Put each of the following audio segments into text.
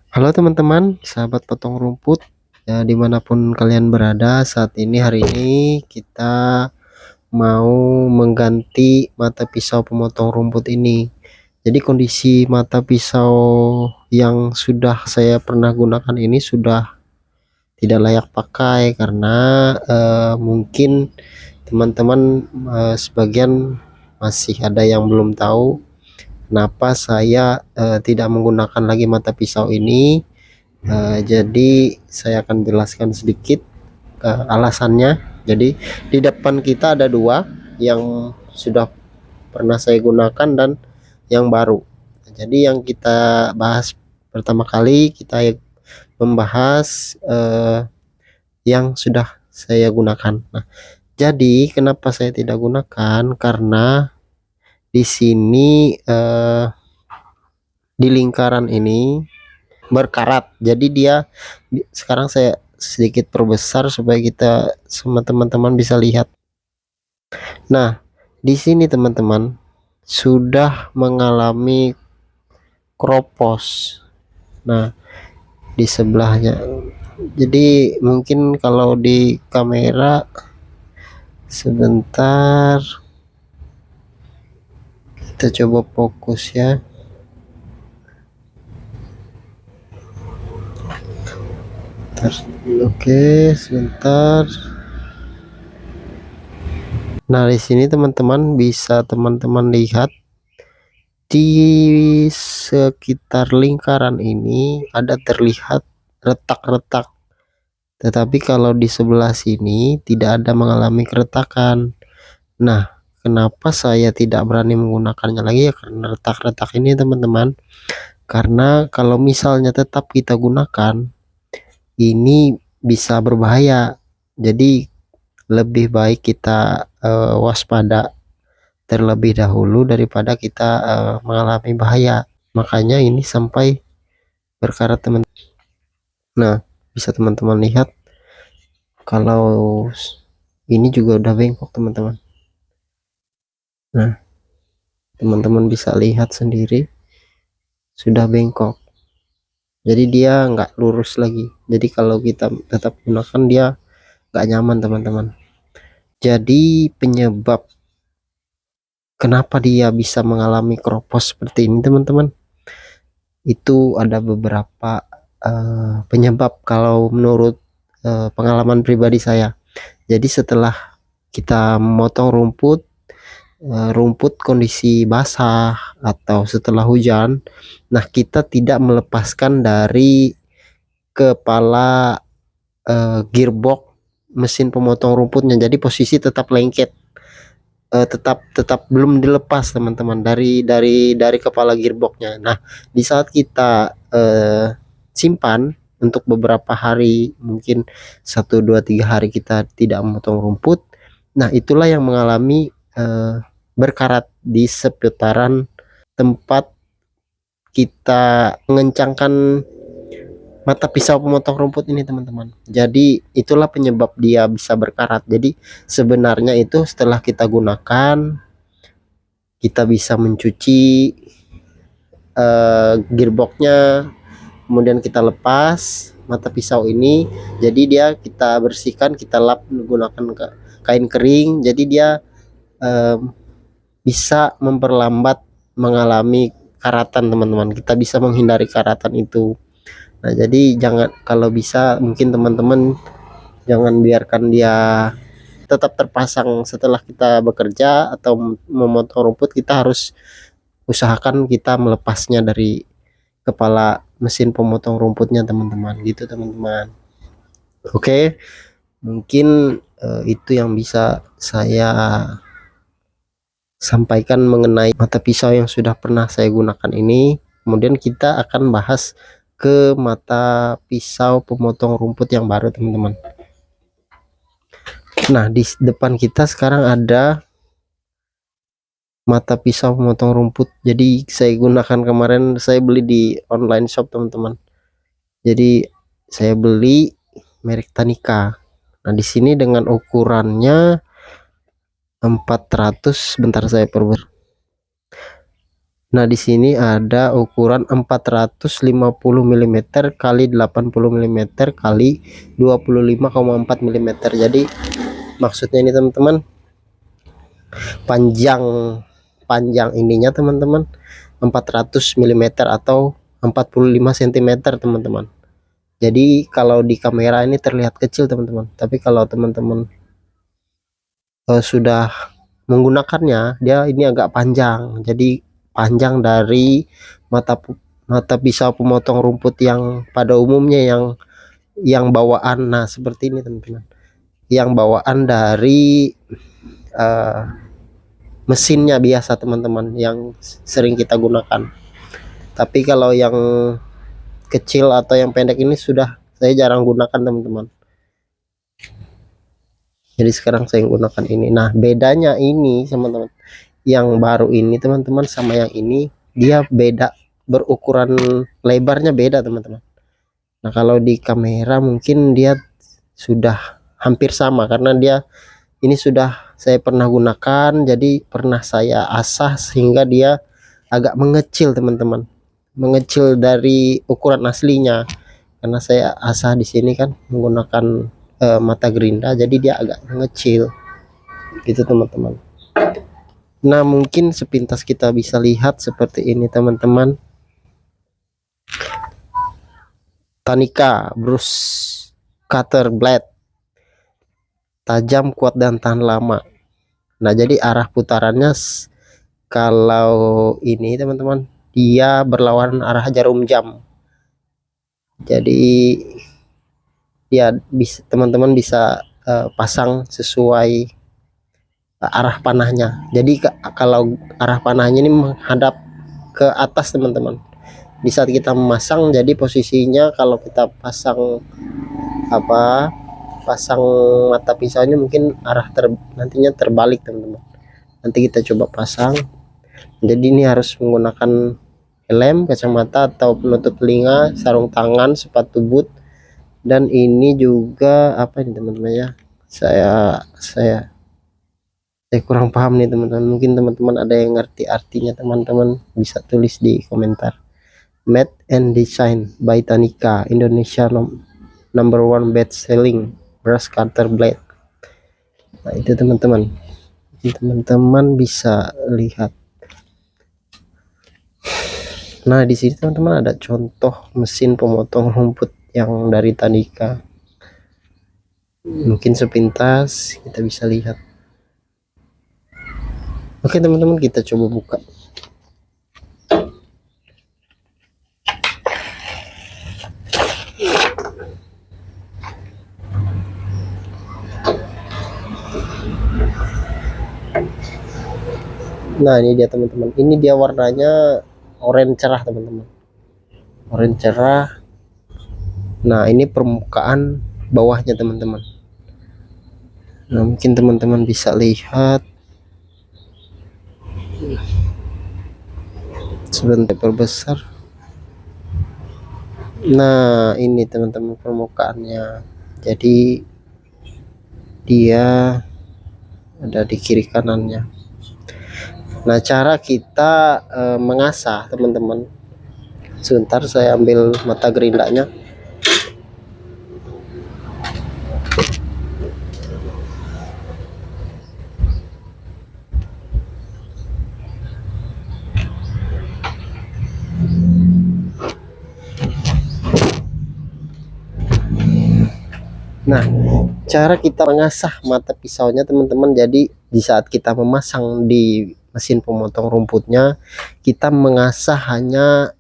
Halo teman-teman, sahabat potong rumput ya, dimanapun kalian berada saat ini. Hari ini kita mau mengganti mata pisau pemotong rumput ini. Jadi kondisi mata pisau yang sudah saya pernah gunakan ini sudah tidak layak pakai karena mungkin teman-teman sebagian masih ada yang belum tahu kenapa saya tidak menggunakan lagi mata pisau ini. Jadi saya akan jelaskan sedikit alasannya. Jadi di depan kita ada dua yang sudah pernah saya gunakan dan yang baru. Jadi yang kita bahas pertama kali, kita membahas yang sudah saya gunakan. Nah, jadi kenapa saya tidak gunakan? Karena di sini di lingkaran ini berkarat. Jadi dia sekarang saya sedikit perbesar supaya kita semua teman-teman bisa lihat. Nah, di sini teman-teman sudah mengalami kropos. Nah, di sebelahnya. Jadi mungkin kalau di kamera sebentar kita coba fokus ya. Oke, sebentar. Nah, di sini teman-teman bisa teman-teman lihat di sekitar lingkaran ini ada terlihat retak-retak, tetapi kalau di sebelah sini tidak ada mengalami keretakan. Nah, kenapa saya tidak berani menggunakannya lagi ya karena retak-retak ini teman-teman. Karena kalau misalnya tetap kita gunakan, ini bisa berbahaya. Jadi lebih baik kita waspada terlebih dahulu daripada kita mengalami bahaya. Makanya ini sampai berkarat teman. Nah, bisa teman-teman lihat kalau ini juga udah bengkok teman-teman. Nah, teman-teman bisa lihat sendiri sudah bengkok. Jadi dia nggak lurus lagi. Jadi kalau kita tetap gunakan dia nggak nyaman teman-teman. Jadi penyebab kenapa dia bisa mengalami kropos seperti ini teman-teman, itu ada beberapa penyebab kalau menurut pengalaman pribadi saya. Jadi setelah kita memotong rumput, rumput kondisi basah atau setelah hujan, nah kita tidak melepaskan dari kepala gearbox mesin pemotong rumputnya. Jadi posisi tetap lengket, tetap belum dilepas teman-teman dari kepala gearboxnya. Nah, di saat kita simpan untuk beberapa hari, mungkin 1 2 3 hari kita tidak memotong rumput, nah itulah yang mengalami berkarat di seputaran tempat kita mengencangkan mata pisau pemotong rumput ini teman-teman. Jadi itulah penyebab dia bisa berkarat. Jadi sebenarnya itu setelah kita gunakan, kita bisa mencuci gearboxnya, kemudian kita lepas mata pisau ini. Jadi dia kita bersihkan, kita lap menggunakan kain kering. Jadi dia bisa memperlambat mengalami karatan teman-teman. Kita bisa menghindari karatan itu. Nah, jadi jangan, kalau bisa mungkin teman-teman jangan biarkan dia tetap terpasang setelah kita bekerja atau memotong rumput. Kita harus usahakan kita melepasnya dari kepala mesin pemotong rumputnya teman-teman, gitu teman-teman. Oke, mungkin itu yang bisa saya sampaikan mengenai mata pisau yang sudah pernah saya gunakan ini. Kemudian kita akan bahas ke mata pisau pemotong rumput yang baru teman-teman. Nah, di depan kita sekarang ada mata pisau pemotong rumput. Jadi saya gunakan kemarin, saya beli di online shop teman-teman. Jadi saya beli merek Tanika. Nah, di sini dengan ukurannya 400, bentar saya perbar. Nah, di sini ada ukuran 450 mm kali 80 mm kali 25,4 mm. Jadi maksudnya ini teman-teman, panjang ininya teman-teman 400 mm atau 45 cm teman-teman. Jadi kalau di kamera ini terlihat kecil teman-teman, tapi kalau teman-teman sudah menggunakannya, dia ini agak panjang. Jadi panjang dari mata pisau pemotong rumput yang pada umumnya yang bawaan. Nah, seperti ini teman-teman, yang bawaan dari mesinnya biasa teman-teman, yang sering kita gunakan. Tapi kalau yang kecil atau yang pendek ini sudah saya jarang gunakan teman-teman. Jadi sekarang saya gunakan ini. Nah, bedanya ini teman-teman, yang baru ini teman-teman sama yang ini, dia beda, berukuran lebarnya beda teman-teman. Nah, kalau di kamera mungkin dia sudah hampir sama, karena dia ini sudah saya pernah gunakan, jadi pernah saya asah sehingga dia agak mengecil teman-teman, mengecil dari ukuran aslinya, karena saya asah di sini kan menggunakan mata gerinda, jadi dia agak mengecil gitu teman-teman. Nah, mungkin sepintas kita bisa lihat seperti ini teman-teman, Tanika Brush Cutter Blade, tajam, kuat, dan tahan lama. Nah, jadi arah putarannya kalau ini teman-teman, dia berlawanan arah jarum jam. Jadi ya bisa teman-teman bisa pasang sesuai arah panahnya. Jadi kalau arah panahnya ini menghadap ke atas teman-teman, di saat kita memasang, jadi posisinya kalau kita pasang pasang mata pisaunya mungkin nantinya terbalik teman-teman. Nanti kita coba pasang. Jadi ini harus menggunakan helm, kacamata atau penutup telinga, sarung tangan, sepatu boot, dan ini juga apa ini teman-teman ya, saya kurang paham nih teman-teman. Mungkin teman-teman ada yang ngerti artinya, teman-teman bisa tulis di komentar. Made and Design by Tanika, Indonesia number 1 best selling brush cutter blade. Nah, itu teman-teman, bisa lihat. Nah, di sini teman-teman ada contoh mesin pemotong rumput yang dari Tanika. Mungkin sepintas kita bisa lihat. Oke teman-teman, kita coba buka. Nah, ini dia teman-teman, ini dia warnanya oranye cerah teman-teman, oranye cerah. Nah, ini permukaan bawahnya teman-teman. Nah, mungkin teman-teman bisa lihat sebentar perbesar. Nah, ini teman-teman permukaannya. Jadi dia ada di kiri kanannya. Nah, cara kita mengasah teman-teman, sebentar saya ambil mata gerindanya. Nah, cara kita mengasah mata pisaunya teman-teman, jadi di saat kita memasang di mesin pemotong rumputnya, kita mengasah hanya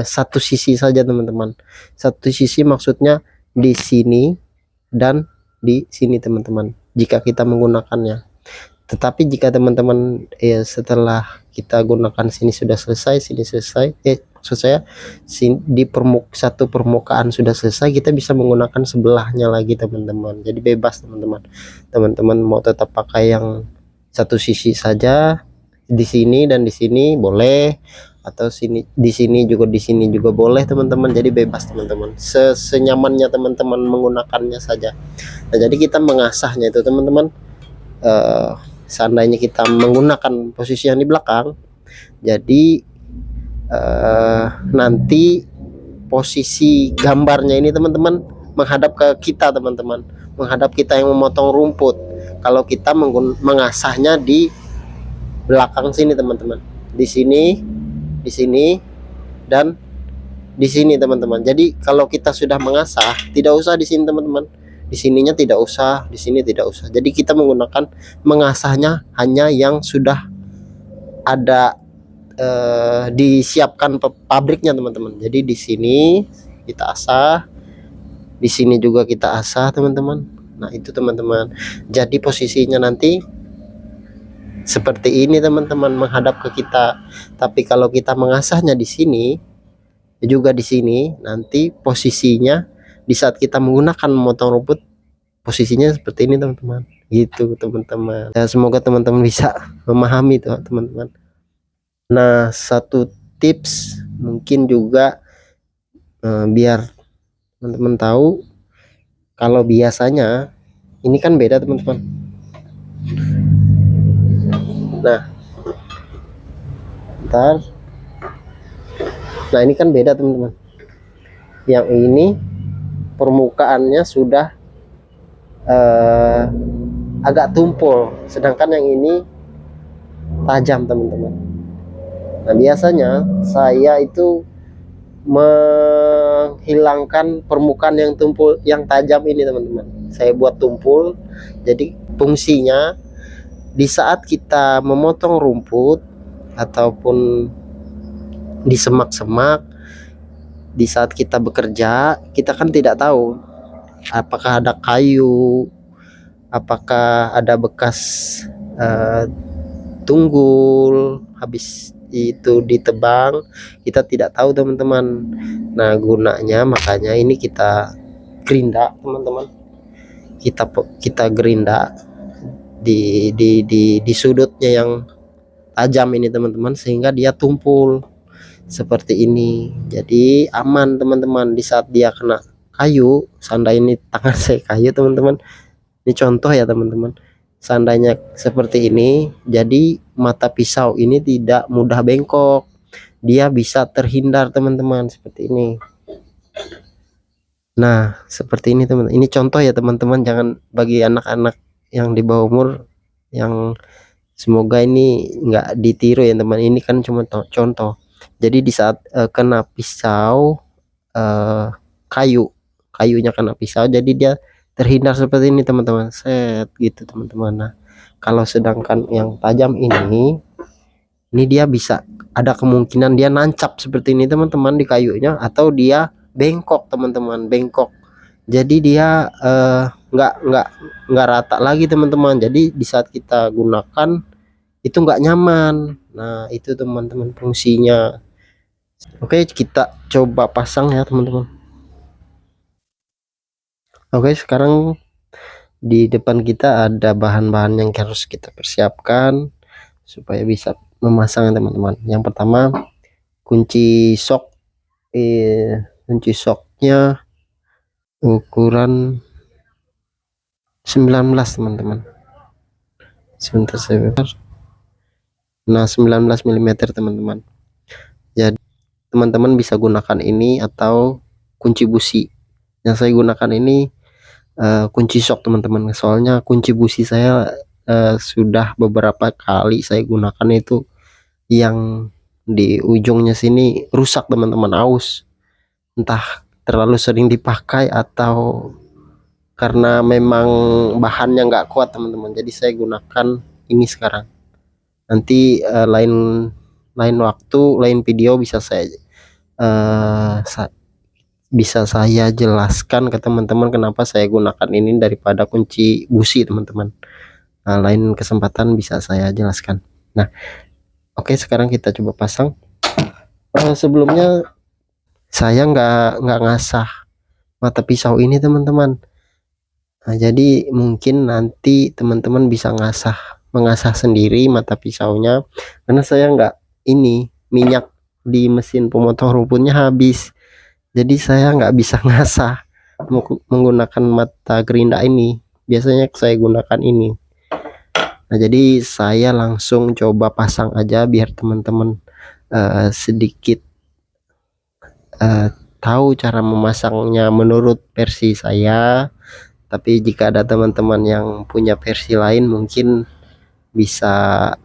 satu sisi saja teman-teman. Satu sisi maksudnya di sini dan di sini teman-teman, jika kita menggunakannya. Tetapi jika teman-teman setelah kita gunakan sini sudah selesai, sini selesai, maksud saya di satu permukaan sudah selesai, kita bisa menggunakan sebelahnya lagi teman-teman. Jadi bebas teman-teman. Teman-teman mau tetap pakai yang satu sisi saja, di sini dan di sini boleh, atau di sini juga boleh teman-teman. Jadi bebas teman-teman, senyamannya teman-teman menggunakannya saja. Nah, jadi kita mengasahnya itu teman-teman, seandainya kita menggunakan posisi yang di belakang, jadi nanti posisi gambarnya ini teman-teman menghadap ke kita, teman-teman, menghadap kita yang memotong rumput. Kalau kita mengasahnya di belakang sini, teman-teman, di sini dan di sini, teman-teman. Jadi kalau kita sudah mengasah, tidak usah di sini, teman-teman, di sininya tidak usah, di sini tidak usah. Jadi kita menggunakan mengasahnya hanya yang sudah ada disiapkan pabriknya, teman-teman. Jadi di sini kita asah, di sini juga kita asah, teman-teman. Nah itu, teman-teman, jadi posisinya nanti seperti ini, teman-teman, menghadap ke kita. Tapi kalau kita mengasahnya di sini juga di sini, nanti posisinya di saat kita menggunakan memotong rumput posisinya seperti ini, teman-teman. Gitu, teman-teman. Ya, semoga teman-teman bisa memahami tuh, teman-teman. Nah, satu tips mungkin juga biar teman-teman tahu, kalau biasanya ini kan beda, teman-teman. Nah, bentar. Nah, ini kan beda, teman-teman. Yang ini permukaannya sudah agak tumpul, sedangkan yang ini tajam, teman-teman. Nah, biasanya saya itu menghilangkan permukaan yang tumpul, yang tajam ini, teman-teman. Saya buat tumpul. Jadi fungsinya di saat kita memotong rumput ataupun di semak-semak, di saat kita bekerja, kita kan tidak tahu apakah ada kayu, apakah ada bekas tunggul habis itu ditebang, kita tidak tahu, teman-teman. Nah, gunanya makanya ini kita gerinda, teman-teman. Kita gerinda di sudutnya yang tajam ini, teman-teman, sehingga dia tumpul seperti ini. Jadi aman, teman-teman. Di saat dia kena kayu, seandainya ini tangan saya kayu, teman-teman, ini contoh ya, teman-teman. Seandainya seperti ini, jadi mata pisau ini tidak mudah bengkok, dia bisa terhindar, teman-teman, seperti ini. Nah, seperti ini, teman-teman. Ini contoh ya, teman-teman, jangan bagi anak-anak yang di bawah umur, yang semoga ini nggak ditiru ya, teman. Ini kan cuma contoh. Jadi di saat kena pisau, kayunya kena pisau, jadi dia terhindar seperti ini, teman-teman. Set gitu, teman-teman. Nah, kalau sedangkan yang tajam ini dia bisa ada kemungkinan dia nancap seperti ini, teman-teman, di kayunya, atau dia bengkok, teman-teman, bengkok. Jadi dia nggak rata lagi, teman-teman. Jadi di saat kita gunakan itu nggak nyaman. Nah, itu, teman-teman, fungsinya. Oke, kita coba pasang ya, teman-teman. Oke, sekarang di depan kita ada bahan-bahan yang harus kita persiapkan supaya bisa memasang, teman-teman. Yang pertama, kunci sok. Kunci soknya ukuran 19, teman-teman. Sebentar saya. Nah, 19 mm, teman-teman. Jadi teman-teman bisa gunakan ini atau kunci busi. Yang saya gunakan ini kunci sok, teman-teman. Soalnya kunci busi saya sudah beberapa kali saya gunakan itu yang di ujungnya sini rusak, teman-teman, aus. Entah terlalu sering dipakai atau karena memang bahannya nggak kuat, teman-teman. Jadi saya gunakan ini sekarang. Nanti lain waktu, lain video bisa saya jelaskan ke teman-teman kenapa saya gunakan ini daripada kunci busi, teman-teman. Nah, lain kesempatan bisa saya jelaskan. Nah, oke, sekarang kita coba pasang. Sebelumnya saya nggak ngasah mata pisau ini, teman-teman. Nah, jadi mungkin nanti teman-teman bisa mengasah sendiri mata pisaunya, karena saya nggak ini, minyak di mesin pemotong rumputnya habis. Jadi saya nggak bisa ngasah menggunakan mata gerinda ini. Biasanya saya gunakan ini. Nah, jadi saya langsung coba pasang aja biar teman-teman sedikit tahu cara memasangnya menurut versi saya. Tapi jika ada teman-teman yang punya versi lain, mungkin bisa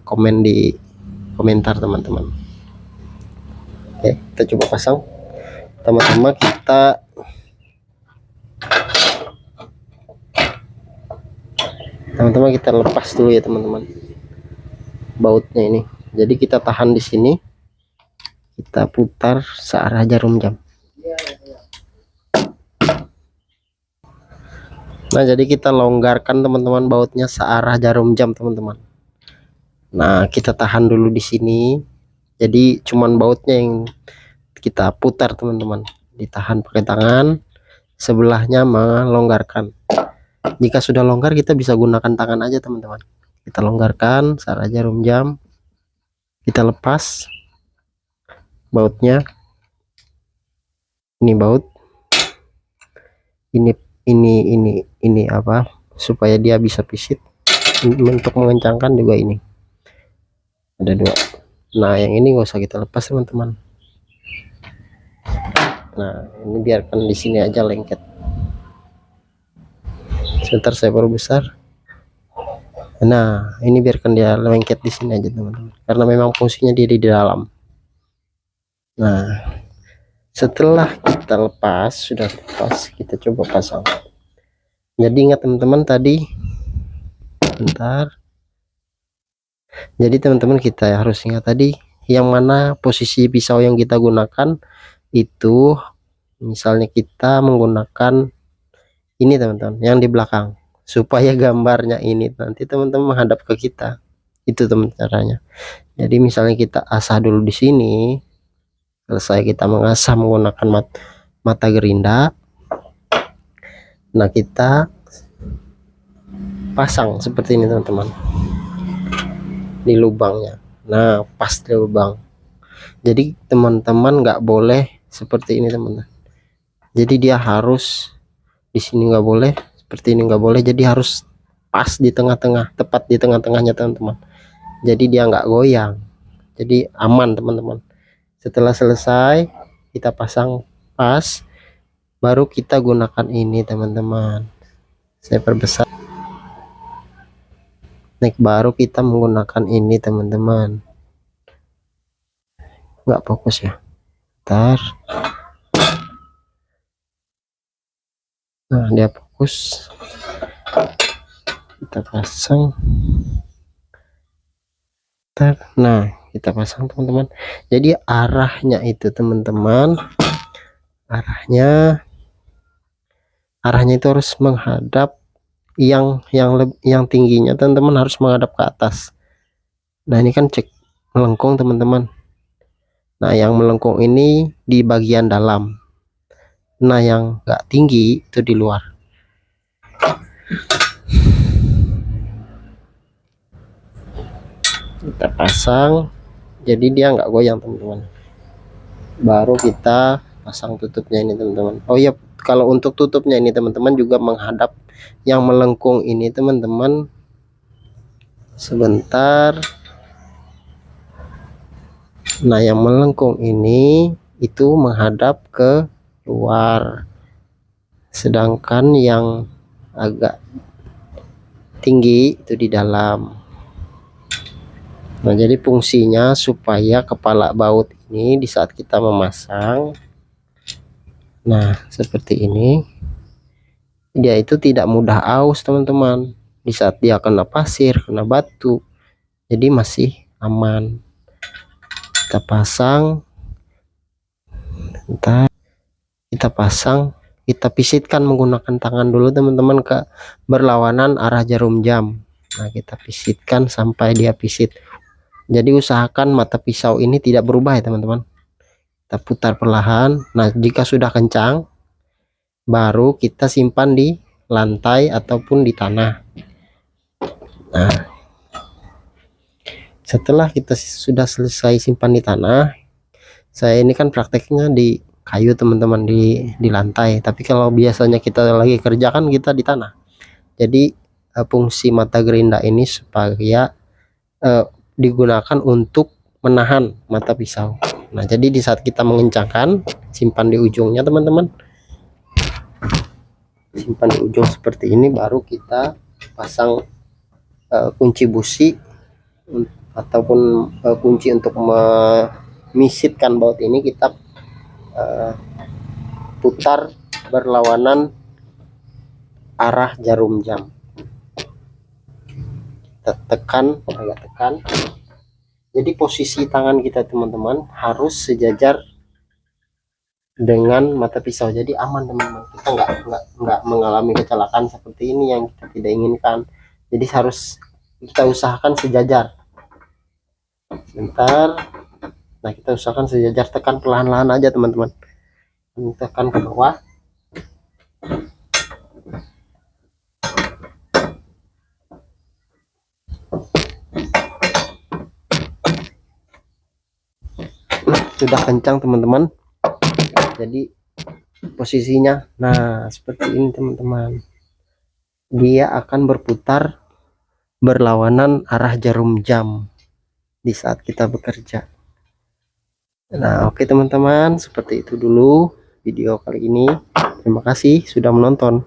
komen di komentar teman-teman. Oke, kita coba pasang. Pertama-tama kita lepas dulu ya teman-teman bautnya ini. Jadi kita tahan di sini, kita putar searah jarum jam. Nah, jadi kita longgarkan teman-teman bautnya searah jarum jam teman-teman. Nah, kita tahan dulu di sini. Jadi cuman bautnya yang kita putar teman-teman, ditahan pakai tangan, sebelahnya melonggarkan. Jika sudah longgar, kita bisa gunakan tangan aja teman-teman. Kita longgarkan searah jarum jam, kita lepas bautnya. Ini baut, ini apa, supaya dia bisa pisit. Untuk mengencangkan juga ini ada dua. Nah, yang ini nggak usah kita lepas teman-teman. Nah, ini biarkan di sini aja lengket. Sebentar saya perbesar. Nah, ini biarkan dia lengket di sini aja teman-teman, karena memang fungsinya dia di dalam. Nah, setelah kita lepas, sudah lepas, kita coba pasang. Jadi ingat teman-teman tadi, bentar. Jadi teman-teman kita harus ingat tadi yang mana posisi pisau yang kita gunakan itu. Misalnya kita menggunakan ini teman-teman, yang di belakang, supaya gambarnya ini nanti teman-teman menghadap ke kita. Itu teman caranya. Jadi misalnya kita asah dulu di sini, selesai kita mengasah menggunakan mata gerinda. Nah, kita pasang seperti ini teman-teman di lubangnya. Nah, pas di lubang. Jadi teman-teman nggak boleh seperti ini teman-teman. Jadi dia harus di sini nggak boleh, seperti ini nggak boleh. Jadi harus pas di tengah-tengah, tepat di tengah-tengahnya teman-teman. Jadi dia nggak goyang. Jadi aman teman-teman. Setelah selesai kita pasang pas, baru kita gunakan ini teman-teman. Saya perbesar. Next, baru kita menggunakan ini teman-teman. Nggak fokus ya, ntar. Nah, dia fokus. Kita pasang. Ntar. Nah, kita pasang teman-teman. Jadi arahnya itu teman-teman, arahnya itu harus menghadap yang tingginya teman-teman, harus menghadap ke atas. Nah, ini kan cek melengkung teman-teman. Nah, yang melengkung ini di bagian dalam. Nah, yang enggak tinggi itu di luar. Kita pasang, jadi dia nggak goyang teman-teman. Baru kita pasang tutupnya ini teman-teman. Oh iya, kalau untuk tutupnya ini teman-teman juga menghadap yang melengkung ini teman-teman. Sebentar. Nah, yang melengkung ini itu menghadap ke luar, sedangkan yang agak tinggi itu di dalam. Nah, jadi fungsinya supaya kepala baut ini di saat kita memasang, nah seperti ini, dia itu tidak mudah aus teman-teman di saat dia kena pasir, kena batu. Jadi masih aman. Kita pasang, entah kita pasang, kita pisitkan menggunakan tangan dulu teman-teman ke berlawanan arah jarum jam. Nah, kita pisitkan sampai dia pisit. Jadi usahakan mata pisau ini tidak berubah ya teman-teman. Kita putar perlahan. Nah, jika sudah kencang, baru kita simpan di lantai ataupun di tanah. Nah, setelah kita sudah selesai simpan di tanah, saya ini kan prakteknya di kayu teman-teman, di lantai. Tapi kalau biasanya kita lagi kerja kan kita di tanah. Jadi fungsi mata gerinda ini supaya digunakan untuk menahan mata pisau. Nah, jadi di saat kita mengencangkan, simpan di ujungnya teman-teman, simpan di ujung seperti ini, baru kita pasang kunci busi ataupun kunci untuk memisitkan baut ini. Kita putar berlawanan arah jarum jam. Kita tekan, agak tekan. Jadi posisi tangan kita teman-teman harus sejajar dengan mata pisau, jadi aman teman-teman. Kita nggak mengalami kecelakaan seperti ini yang kita tidak inginkan. Jadi harus kita usahakan sejajar. Sebentar. Nah, kita usahakan sejajar, tekan perlahan-lahan aja teman-teman, tekan ke bawah. Nah, sudah kencang teman-teman. Jadi posisinya nah seperti ini teman-teman, dia akan berputar berlawanan arah jarum jam di saat kita bekerja. Nah, oke teman-teman, seperti itu dulu video kali ini. Terima kasih sudah menonton.